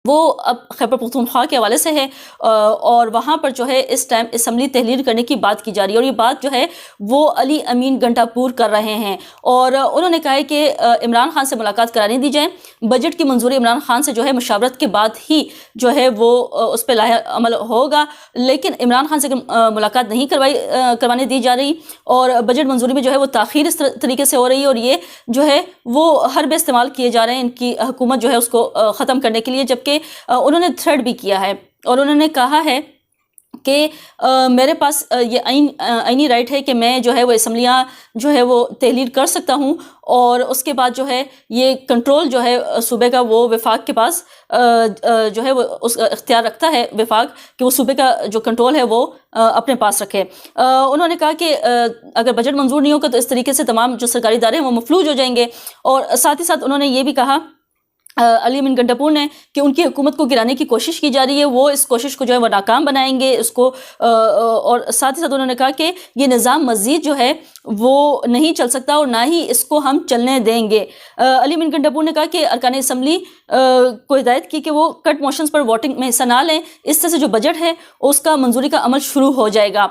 وہ اب خیبر پختونخوا کے حوالے سے ہے، اور وہاں پر جو ہے اس ٹائم اسمبلی تحلیل کرنے کی بات کی جا رہی ہے، اور یہ بات جو ہے وہ علی امین گھنٹا پور کر رہے ہیں، اور انہوں نے کہا ہے کہ عمران خان سے ملاقات کرانے دی جائے، بجٹ کی منظوری عمران خان سے جو ہے مشاورت کے بعد ہی جو ہے وہ اس پہ لاحق عمل ہوگا، لیکن عمران خان سے ملاقات نہیں کروانے دی جا رہی، اور بجٹ منظوری میں جو ہے وہ تاخیر اس طریقے سے ہو رہی ہے، اور یہ جو ہے وہ حربے استعمال کیے جا رہے ہیں ان کی حکومت جو ہے اس کو ختم کرنے کے لیے، جبکہ انہوں نے تھریٹ بھی کیا ہے، اور انہوں نے کہا ہے کہ میرے پاس یہ آئینی رائٹ ہے کہ میں جو ہے وہ اسمبلیاں جو ہے وہ تحلیل کر سکتا ہوں، اور اس کے بعد جو ہے یہ کنٹرول جو ہے صوبے کا وہ وفاق کے پاس جو ہے وہ اس اختیار رکھتا ہے وفاق کہ وہ صوبے کا جو کنٹرول ہے وہ اپنے پاس رکھے۔ انہوں نے کہا کہ اگر بجٹ منظور نہیں ہوگا تو اس طریقے سے تمام جو سرکاری ادارے ہیں وہ مفلوج ہو جائیں گے، اور ساتھ ہی ساتھ انہوں نے یہ بھی کہا علی امین گھنٹا پور نے کہ ان کی حکومت کو گرانے کی کوشش کی جا رہی ہے، وہ اس کوشش کو جو ہے وہ ناکام بنائیں گے اس کو، اور ساتھ ہی ساتھ انہوں نے کہا کہ یہ نظام مزید جو ہے وہ نہیں چل سکتا اور نہ ہی اس کو ہم چلنے دیں گے۔ علی امین گھنٹا پور نے کہا کہ ارکان اسمبلی کو ہدایت کی کہ وہ کٹ موشنز پر ووٹنگ میں حصہ نہ لیں، اس طرح سے جو بجٹ ہے اس کا منظوری کا عمل شروع ہو جائے گا۔